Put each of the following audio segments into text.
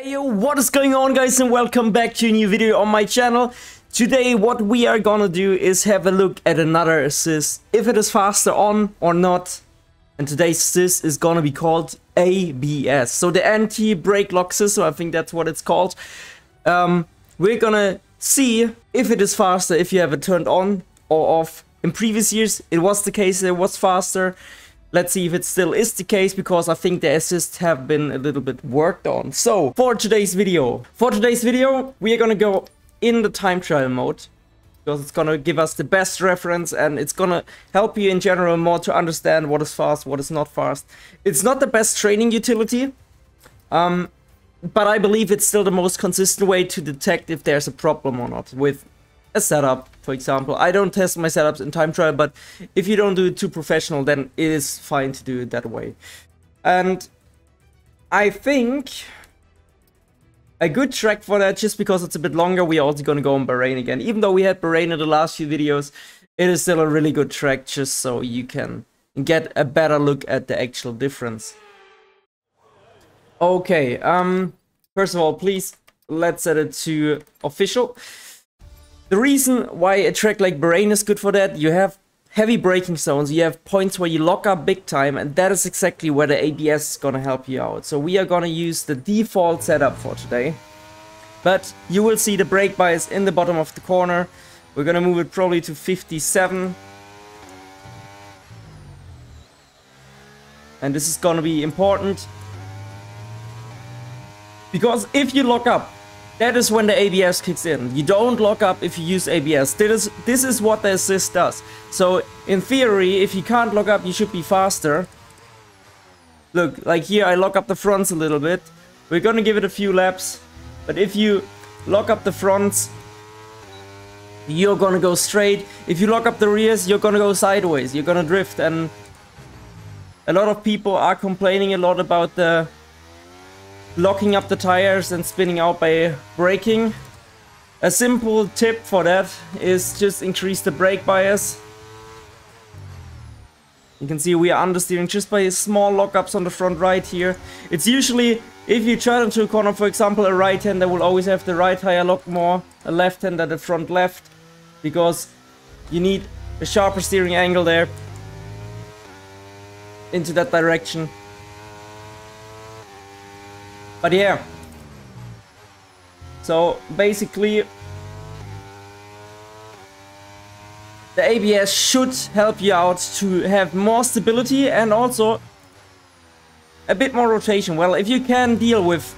Hey yo, what is going on guys, and welcome back to a new video on my channel. Today what we are gonna do is have a look at another assist, if it is faster on or not. And today's assist is gonna be called ABS, so the anti-brake lock system, I think that's what it's called. We're gonna see if it is faster if you have it turned on or off. In previous years it was the case, it was faster. Let's see if it still is the case, because I think the assists have been a little bit worked on. So, for today's video, we are gonna go in the time trial mode, because it's gonna give us the best reference and it's gonna help you in general more to understand what is fast, what is not fast. It's not the best training utility, but I believe it's still the most consistent way to detect if there's a problem or not with a setup, for example. I don't test my setups in time trial, but if you don't do it too professional, then it is fine to do it that way. And I think a good track for that, just because it's a bit longer, we are also going to go on Bahrain again. Even though we had Bahrain in the last few videos, it is still a really good track, just so you can get a better look at the actual difference. Okay, first of all, please, let's set it to official. The reason why a track like Bahrain is good for that, you have heavy braking zones, you have points where you lock up big time, and that is exactly where the ABS is gonna help you out. So we are gonna use the default setup for today. But you will see the brake bias in the bottom of the corner. We're gonna move it probably to 57. And this is gonna be important, because if you lock up, that is when the ABS kicks in. You don't lock up if you use ABS. This is what the assist does. So in theory, if you can't lock up, you should be faster. Look, like here I lock up the fronts a little bit. We're gonna give it a few laps. But if you lock up the fronts, you're gonna go straight. If you lock up the rears, you're gonna go sideways. You're gonna drift. And a lot of people are complaining a lot about the locking up the tires and spinning out by braking. A simple tip for that is just increase the brake bias. You can see we are understeering just by small lockups on the front right here. It's usually, if you turn into a corner, for example, a right-hander will always have the right tire locked more, a left-hander the front left, because you need a sharper steering angle there into that direction. But yeah, so basically the ABS should help you out to have more stability and also a bit more rotation. Well, if you can deal with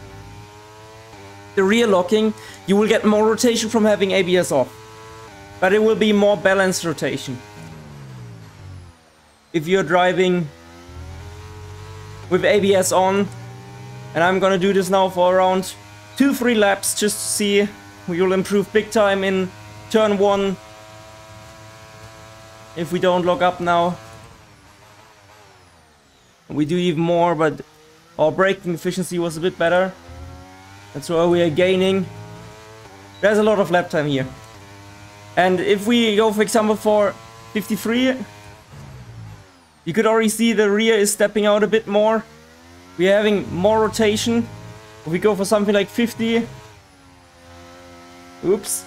the rear locking, you will get more rotation from having ABS off, but it will be more balanced rotation if you're driving with ABS on. And I'm gonna do this now for around 2-3 laps just to see. We will improve big time in turn 1 if we don't lock up now. We do even more, but our braking efficiency was a bit better. That's why we are gaining. There's a lot of lap time here. And if we go, for example, for 53, you could already see the rear is stepping out a bit more. We're having more rotation. If we go for something like 50... Oops.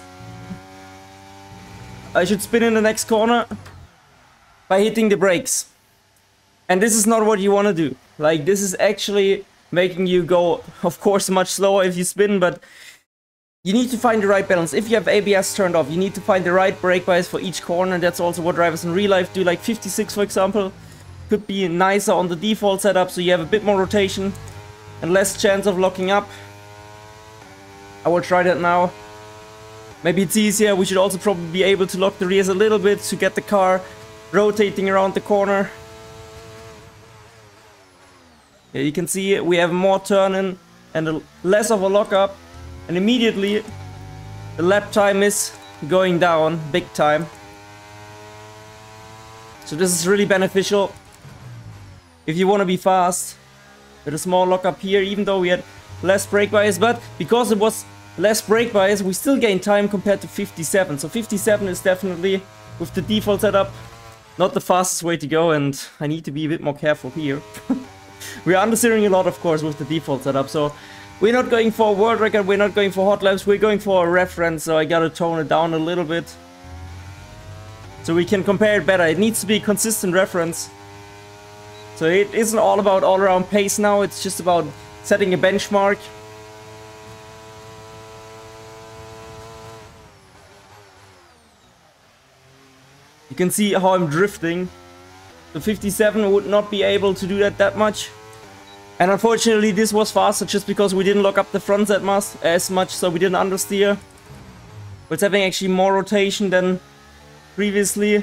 I should spin in the next corner by hitting the brakes. And this is not what you want to do. Like, this is actually making you go, of course, much slower if you spin, but you need to find the right balance. If you have ABS turned off, you need to find the right brake bias for each corner. That's also what drivers in real life do, like 56, for example. Could be nicer on the default setup, so you have a bit more rotation and less chance of locking up. I will try that now. Maybe it's easier. We should also probably be able to lock the rears a little bit to get the car rotating around the corner. Yeah, you can see we have more turning and less of a lockup, and immediately the lap time is going down big time. So this is really beneficial if you want to be fast. With a small lockup here, even though we had less brake bias, but because it was less brake bias, we still gained time compared to 57. So 57 is definitely, with the default setup, not the fastest way to go, and I need to be a bit more careful here. We are understeering a lot, of course, with the default setup, so We're not going for a world record, we're not going for hot laps, we're going for a reference, so I gotta tone it down a little bit. So we can compare it better. It needs to be a consistent reference. So it isn't all about all-around pace now, it's just about setting a benchmark. You can see how I'm drifting. The 57 would not be able to do that much. And unfortunately this was faster just because we didn't lock up the fronts as much, so we didn't understeer. But it's having actually more rotation than previously.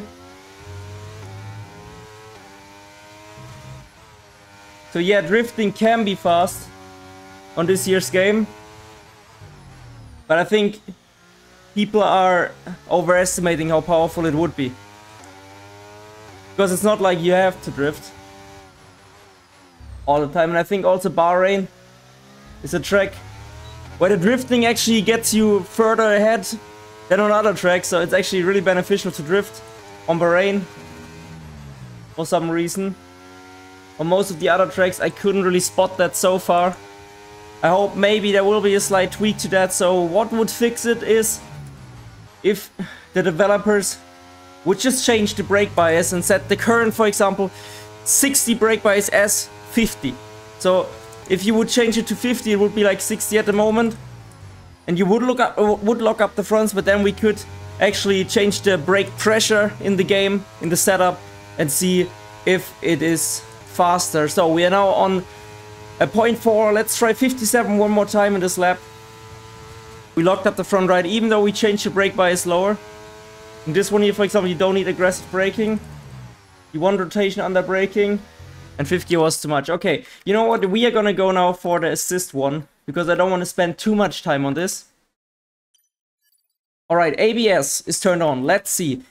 So yeah, drifting can be fast on this year's game. But I think people are overestimating how powerful it would be. Because it's not like you have to drift all the time. And I think also Bahrain is a track where the drifting actually gets you further ahead than on other tracks. So it's actually really beneficial to drift on Bahrain for some reason. On most of the other tracks I couldn't really spot that so far. I hope maybe there will be a slight tweak to that. So what would fix it is if the developers would just change the brake bias and set the current, for example, 60 brake bias as 50. So if you would change it to 50, it would be like 60 at the moment. And you would lock up the fronts, but then we could actually change the brake pressure in the game, in the setup, and see if it is faster. So we are now on a 0.4. Let's try 57 one more time in this lap. We locked up the front right, even though we changed the brake bias lower. In this one here, for example, you don't need aggressive braking. You want rotation under braking. And 50 was too much. Okay, you know what? We are gonna go now for the assist one, because I don't want to spend too much time on this. Alright, ABS is turned on. Let's see.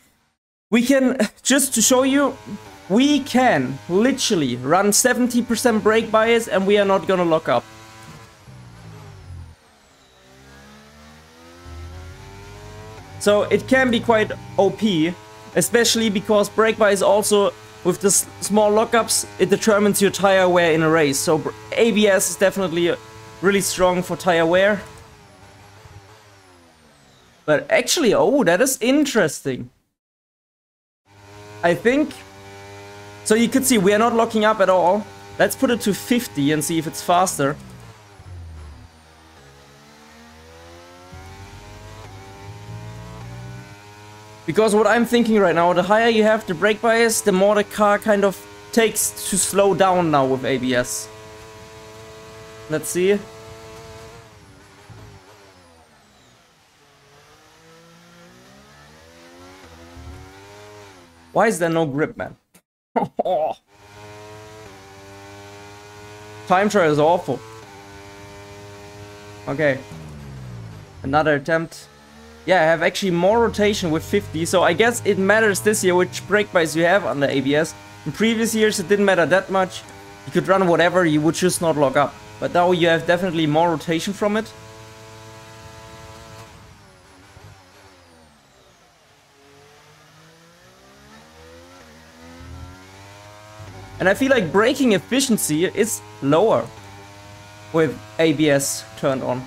We can, just to show you, we can literally run 70% brake bias and we are not gonna lock up. So it can be quite OP, especially because brake bias also, with the small lockups, it determines your tire wear in a race. So ABS is definitely really strong for tire wear. But actually, oh, that is interesting. I think, so you could see we are not locking up at all. Let's put it to 50 and see if it's faster. Because what I'm thinking right now, the higher you have the brake bias, the more the car kind of takes to slow down now with ABS. Let's see. Why is there no grip, man? Time trial is awful. Okay. Another attempt. Yeah, I have actually more rotation with 50, so I guess it matters this year which brake bias you have on the ABS. In previous years it didn't matter that much. You could run whatever, you would just not lock up. But now you have definitely more rotation from it. And I feel like braking efficiency is lower with ABS turned on.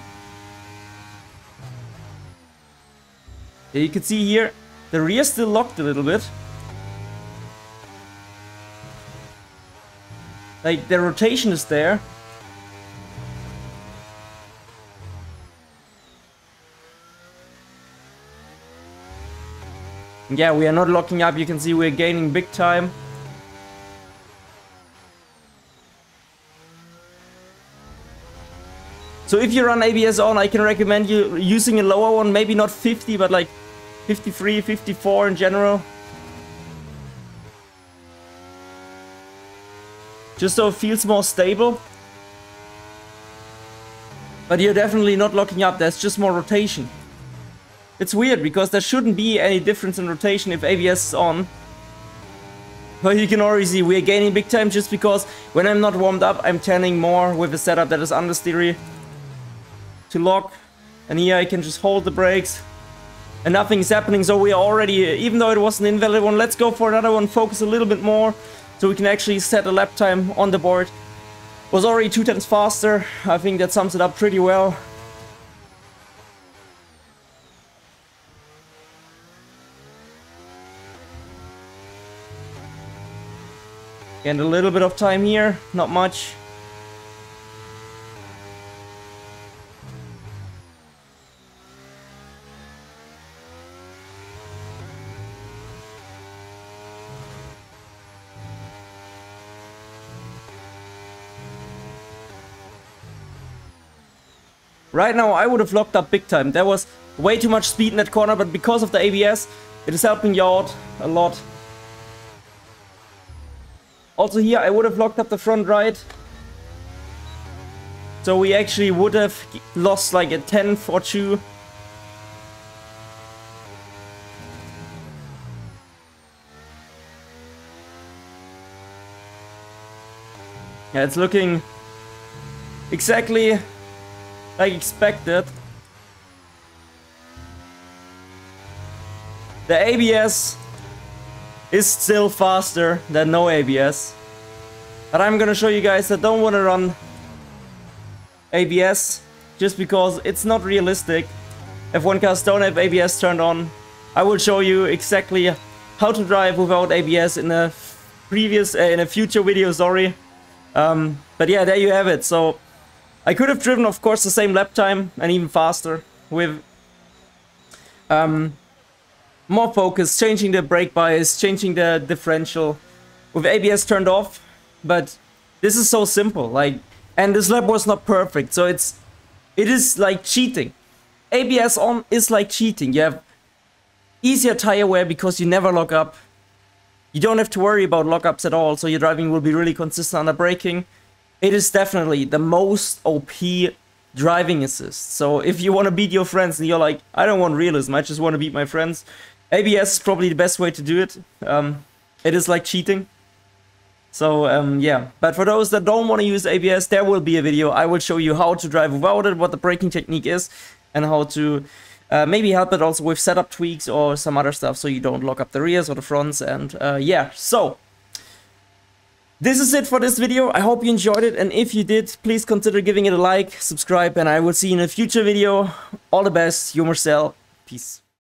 Yeah, you can see here, the rear still locked a little bit. Like, the rotation is there. And yeah, we are not locking up, you can see we're gaining big time. So if you run ABS on, I can recommend you using a lower one, maybe not 50, but like 53, 54 in general. Just so it feels more stable. But you're definitely not locking up, there's just more rotation. It's weird, because there shouldn't be any difference in rotation if ABS is on. But you can already see we're gaining big time just because when I'm not warmed up, I'm turning more with a setup that is understeery to lock. And here I can just hold the brakes and nothing is happening. So we are already, even though it was an invalid one, let's go for another one, focus a little bit more so we can actually set a lap time on the board. Was already 2 times faster. I think that sums it up pretty well. And a little bit of time here, not much. Right now I would have locked up big time. There was way too much speed in that corner, but because of the ABS, it is helping you out a lot. Also here I would have locked up the front right. So we actually would have lost like a 10th or 2. Yeah, it's looking exactly like expected. The ABS is still faster than no ABS. But I'm gonna show you guys that don't want to run ABS just because it's not realistic. F1 cars don't have ABS turned on. I will show you exactly how to drive without ABS in a future video, sorry. But yeah, there you have it. So I could have driven, of course, the same lap time and even faster with more focus, changing the brake bias, changing the differential with ABS turned off. But this is so simple, like, and this lap was not perfect, so it is like cheating. ABS on is like cheating. You have easier tire wear because you never lock up. You don't have to worry about lockups at all, so your driving will be really consistent under braking. It is definitely the most OP driving assist. So if you want to beat your friends and you're like, I don't want realism, I just want to beat my friends, ABS is probably the best way to do it. It is like cheating. So yeah, but for those that don't want to use ABS, there will be a video. I will show you how to drive without it, what the braking technique is, and how to maybe help it also with setup tweaks or some other stuff so you don't lock up the rears or the fronts. And yeah, so this is it for this video. I hope you enjoyed it, and if you did, please consider giving it a like, subscribe, and I will see you in a future video. All the best, you Marcel. Peace.